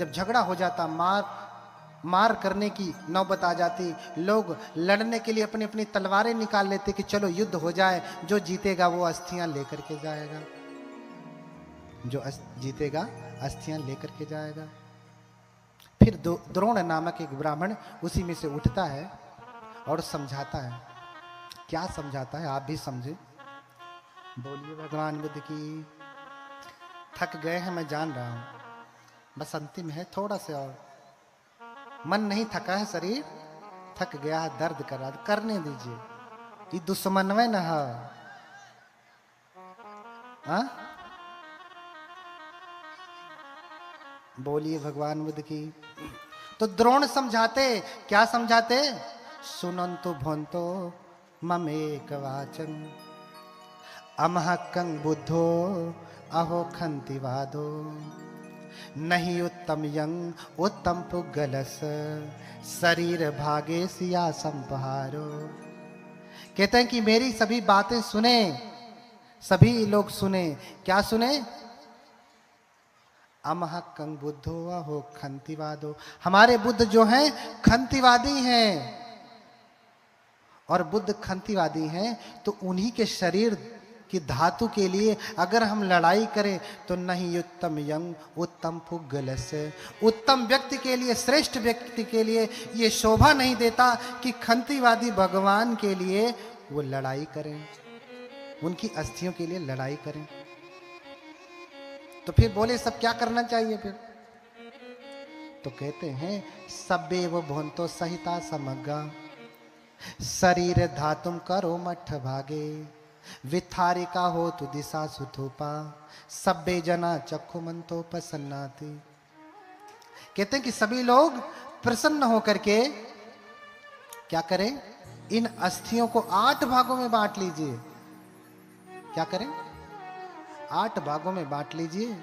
जब झगड़ा हो जाता, मार करने की नौबत आ जाती, लोग लड़ने के लिए अपनी अपनी तलवारें निकाल लेते कि चलो युद्ध हो जाए, जो जीतेगा वो अस्थियां लेकर के जाएगा, जो जीतेगा अस्थियां लेकर के जाएगा। फिर द्रोण नामक एक ब्राह्मण उसी में से उठता है और समझाता है। क्या समझाता है आप भी समझे। बोलिए भगवान बुद्ध की। थक गए हैं मैं जान रहा हूं, बस अंतिम है, थोड़ा से और। मन नहीं थका है, शरीर थक गया है, दर्द कर रहा, करने दीजिए। ये दुश्मनवे न है। बोलिए भगवान बुद्ध की। तो द्रोण समझाते, क्या समझाते। सुनंतु भोंतो ममेक वाचन अमहक्कं बुद्धो अहो खंतिवादो नहीं उत्तम यंग उत्तम पुगलस शरीर भागे सिया संपहारो। कहते हैं कि मेरी सभी बातें सुने, सभी लोग सुने। क्या सुने। अमहक्कं बुद्धो अहो खंतिवादो, हमारे बुद्ध जो हैं खंतिवादी हैं। और बुद्ध खंतिवादी हैं तो उन्हीं के शरीर की धातु के लिए अगर हम लड़ाई करें तो नहीं उत्तम यंग उत्तम पुगलस, उत्तम व्यक्ति के लिए, श्रेष्ठ व्यक्ति के लिए ये शोभा नहीं देता कि खंतिवादी भगवान के लिए वो लड़ाई करें, उनकी अस्थियों के लिए लड़ाई करें। तो फिर बोले सब क्या करना चाहिए फिर। तो कहते हैं सब्बे वो भोंतो सहिता समग्गा शरीर धातुम करो मठ भागे विथारिका हो तु दिशा सुथोपा सब्बे जना चक्षु मंतो प्रसन्नाति। कहते हैं कि सभी लोग प्रसन्न होकर के क्या करें, इन अस्थियों को 8 भागों में बांट लीजिए। क्या करें, 8 भागों में बांट लीजिए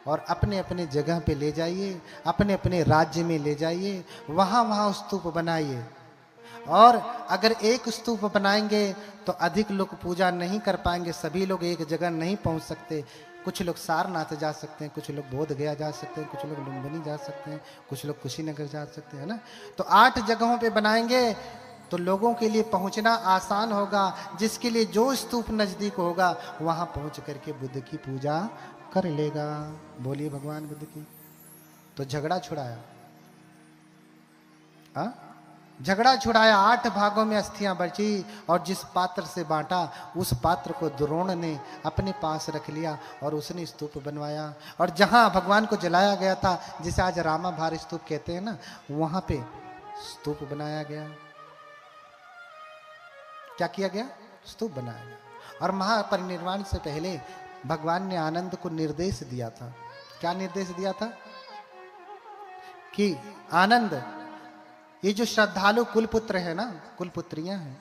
और अपने अपने जगह पे ले जाइए, अपने अपने राज्य में ले जाइए, वहां वहां स्तूप बनाइए। और अगर एक स्तूप बनाएंगे तो अधिक लोग पूजा नहीं कर पाएंगे, सभी लोग एक जगह नहीं पहुंच सकते। कुछ लोग सारनाथ जा सकते हैं, कुछ लोग बोध गया जा सकते हैं, कुछ लोग लुम्बिनी जा सकते हैं, कुछ लोग कुशीनगर जा सकते हैं ना। तो 8 जगहों पे बनाएंगे तो लोगों के लिए पहुंचना आसान होगा। जिसके लिए जो स्तूप नजदीक होगा वहां पहुंच करके बुद्ध की पूजा कर लेगा। बोलिए भगवान बुद्ध की। तो झगड़ा छुड़ाया, झगड़ा छुड़ाया। 8 भागों में अस्थियां बची और जिस पात्र से बांटा उस पात्र को द्रोण ने अपने पास रख लिया और उसने स्तूप बनवाया। और जहां भगवान को जलाया गया था, जिसे आज रामा भार स्तूप कहते हैं ना, वहां पे स्तूप बनाया गया। क्या किया गया, स्तूप बनाया गया। और महापरिनिर्वाण से पहले भगवान ने आनंद को निर्देश दिया था। क्या निर्देश दिया था कि आनंद, ये जो श्रद्धालु कुलपुत्र है ना, कुलपुत्रियां हैं,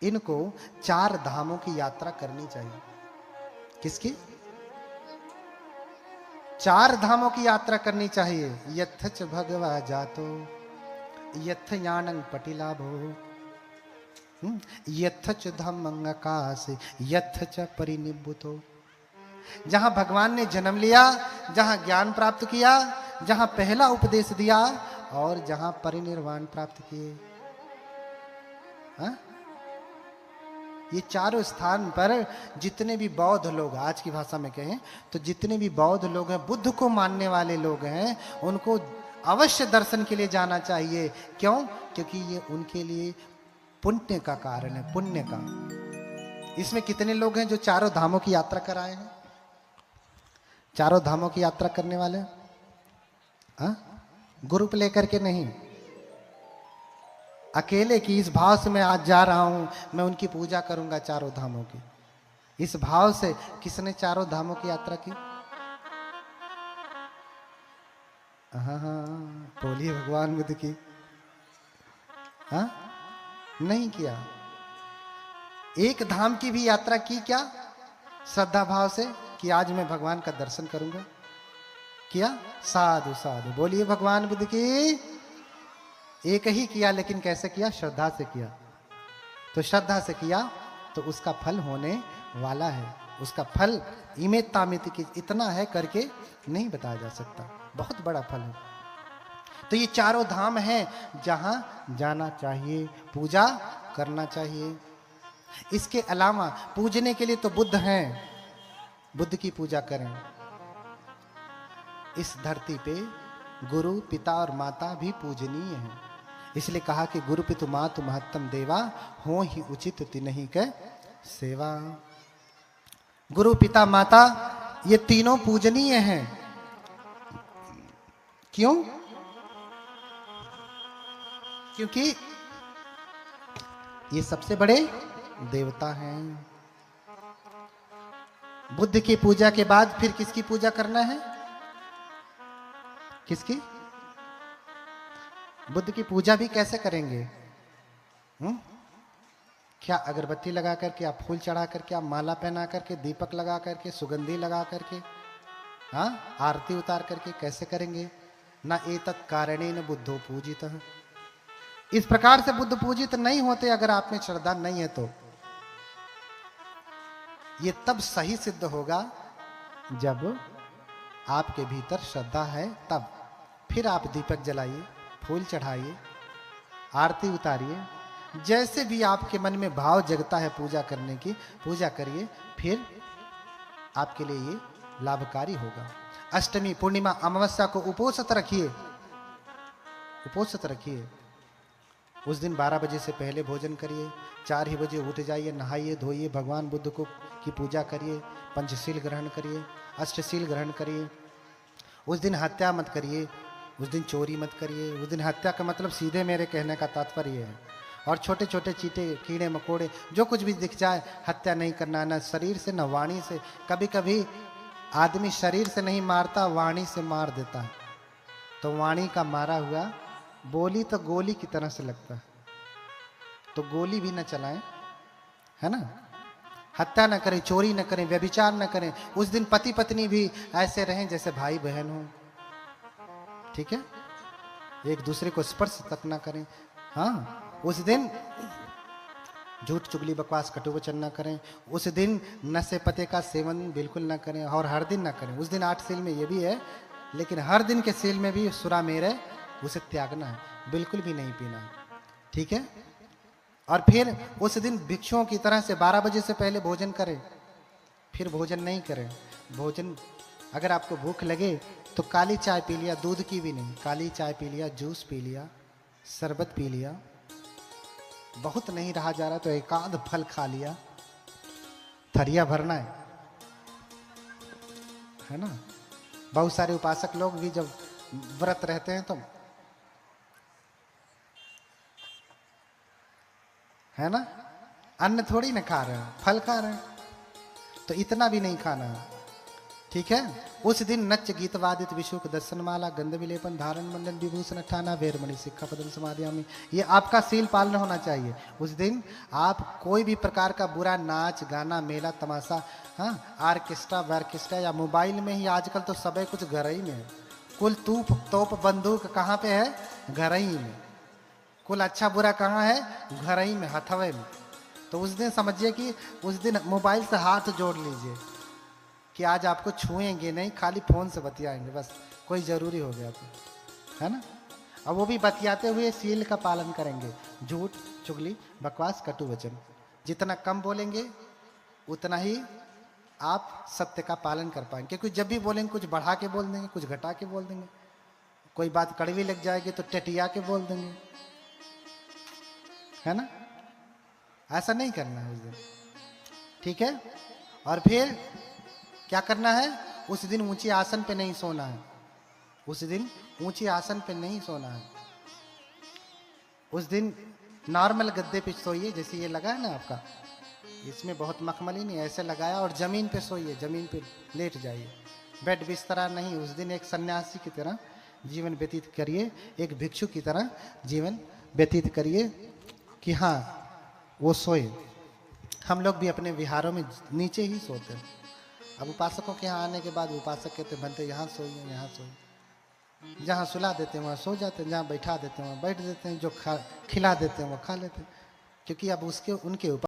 इनको 4 धामों की यात्रा करनी चाहिए। किसकी? 4 धामों की यात्रा करनी चाहिए। यथच भगवा जातो यथ यानंग पटिलाभो यथच धम्मंगाकाश यथच परिनिब्बुतो। जहां भगवान ने जन्म लिया, जहां ज्ञान प्राप्त किया, जहां पहला उपदेश दिया और जहां परिनिर्वाण प्राप्त किए, ये चारों स्थान पर जितने भी बौद्ध लोग, आज की भाषा में कहें तो जितने भी बौद्ध लोग हैं, बुद्ध को मानने वाले लोग हैं, उनको अवश्य दर्शन के लिए जाना चाहिए। क्यों? क्योंकि ये उनके लिए पुण्य का कारण है, पुण्य का। इसमें कितने लोग हैं जो चारों धामों की यात्रा कराए हैं? चारों धामों की यात्रा करने वाले, ग्रुप लेकर के नहीं, अकेले की इस भाव से मैं आज जा रहा हूं, मैं उनकी पूजा करूंगा चारों धामों की। इस भाव से किसने चारों धामों की यात्रा की? हाँ, बोलिए भगवान बुद्ध की। नहीं किया। एक धाम की भी यात्रा की क्या? श्रद्धा भाव से कि आज मैं भगवान का दर्शन करूंगा, किया? साधु साधु, बोलिए भगवान बुद्ध की। एक ही किया, लेकिन कैसे किया? श्रद्धा से किया। तो श्रद्धा से किया तो उसका फल होने वाला है। उसका फल इमेत तामित की इतना है करके नहीं बताया जा सकता, बहुत बड़ा फल है। तो ये चारों धाम हैं जहां जाना चाहिए, पूजा करना चाहिए। इसके अलावा पूजने के लिए तो बुद्ध हैं, बुद्ध की पूजा करें। इस धरती पे गुरु पिता और माता भी पूजनीय हैं, इसलिए कहा कि गुरु पितु मातु महत्तम देवा हो ही उचित तिन्हि के सेवा। गुरु पिता माता ये तीनों पूजनीय हैं। क्यों? क्योंकि ये सबसे बड़े देवता हैं। बुद्ध की पूजा के बाद फिर किसकी पूजा करना है? किसकी? बुद्ध की पूजा भी कैसे करेंगे? क्या अगरबत्ती लगा करके, आप फूल चढ़ा करके, आप माला पहना करके, दीपक लगा करके, सुगंधी लगा करके, हाँ आरती उतार करके कैसे करेंगे? ना एतत् कारणेन बुद्धो पूजितः। इस प्रकार से बुद्ध पूजित नहीं होते अगर आप में श्रद्धा नहीं है तो। ये तब सही सिद्ध होगा जब आपके भीतर श्रद्धा है, तब फिर आप दीपक जलाइए, फूल चढ़ाइए, आरती उतारिए, जैसे भी आपके मन में भाव जगता है पूजा करने की, पूजा करिए, फिर आपके लिए ये लाभकारी होगा। अष्टमी, पूर्णिमा, अमावस्या को उपोषित रखिए, उपोषित रखिए। उस दिन 12 बजे से पहले भोजन करिए, 4 ही बजे उठ जाइए, नहाइए धोइए, भगवान बुद्ध को की पूजा करिए, पंचशील ग्रहण करिए, अष्टशील ग्रहण करिए। उस दिन हत्या मत करिए, उस दिन चोरी मत करिए। उस दिन हत्या का मतलब सीधे मेरे कहने का तात्पर्य है। और छोटे छोटे चीटे, कीड़े मकोड़े, जो कुछ भी दिख जाए हत्या नहीं करना, न शरीर से न वाणी से। कभी कभी आदमी शरीर से नहीं मारता, वाणी से मार देता है। तो वाणी का मारा हुआ बोली तो गोली की तरह से लगता है, तो गोली भी न चलाएं, है ना। हत्या न करें, चोरी न करें, व्यभिचार न करें। उस दिन पति पत्नी भी ऐसे रहें जैसे भाई बहन हो, ठीक है। एक दूसरे को स्पर्श तक न करें। हाँ, उस दिन झूठ चुगली बकवास कटुवचन न करें। उस दिन नशे पते का सेवन बिल्कुल न करें, और हर दिन न करें। उस दिन 8 सील में ये भी है, लेकिन हर दिन के सील में भी सुरा मेरे उसे त्यागना है, बिल्कुल भी नहीं पीना है, ठीक है। और फिर उस दिन भिक्षुओं की तरह से 12 बजे से पहले भोजन करें, फिर भोजन नहीं करें। भोजन अगर आपको भूख लगे तो काली चाय पी लिया, दूध की भी नहीं, काली चाय पी लिया, जूस पी लिया, शरबत पी लिया। बहुत नहीं रहा जा रहा तो एक आध फल खा लिया, थरिया भरना है ना। बहुत सारे उपासक लोग भी जब व्रत रहते हैं तो, है ना, अन्न थोड़ी ना खा रहे हैं, फल खा रहे हैं। तो इतना भी नहीं खाना है, ठीक है। उस दिन नच गीत वादित विशुक दर्शन माला गंध विलेपन धारण मंडन विभूषण ठाना वेरमणि सिक्खा पदम समाधियामि, ये आपका सील पालन होना चाहिए। उस दिन आप कोई भी प्रकार का बुरा नाच गाना, मेला तमाशा, हाँ आर्केस्ट्रा वार्केस्ट्रा या मोबाइल में ही आजकल तो सबे कुछ घर ही में है। कुल तोप बंदूक कहाँ पे है? घर ही में। कुल अच्छा बुरा कहाँ है? घर ही में, हथवे में। तो उस दिन समझिए कि उस दिन मोबाइल से हाथ जोड़ लीजिए कि आज आपको छुएंगे नहीं, खाली फोन से बतियाएंगे, बस कोई जरूरी हो गया तो, है ना। अब वो भी बतियाते हुए सील का पालन करेंगे। झूठ चुगली बकवास कटु वचन जितना कम बोलेंगे उतना ही आप सत्य का पालन कर पाएंगे। क्योंकि जब भी बोलेंगे कुछ बढ़ा के बोल देंगे, कुछ घटा के बोल देंगे। कोई बात कड़वी लग जाएगी तो टटिया के बोल देंगे, है ना। ऐसा नहीं करना है उस दिन, ठीक है। और फिर क्या करना है? उस दिन ऊंचे आसन पे नहीं सोना है। उस दिन ऊंचे आसन पे नहीं सोना है। उस दिन नॉर्मल गद्दे पे सोइए, जैसे ये लगा है ना आपका, इसमें बहुत मखमली नहीं, ऐसे लगाया, और जमीन पे सोइए, जमीन पे लेट जाइए, बेड बिस्तरा नहीं। उस दिन एक सन्यासी की तरह जीवन व्यतीत करिए, एक भिक्षु की तरह जीवन व्यतीत करिए कि हाँ वो सोए। हम लोग भी अपने विहारों में नीचे ही सोते हैं। अब उपासकों के यहाँ आने के बाद उपासक कहते बनते यहाँ सोइए, यहाँ सोइए। जहाँ सुला देते हैं वहाँ सो जाते हैं, जहाँ बैठा देते हैं वहाँ बैठ देते हैं, जो खिला देते हैं वो खा लेते हैं। क्योंकि अब उसके उनके ऊपर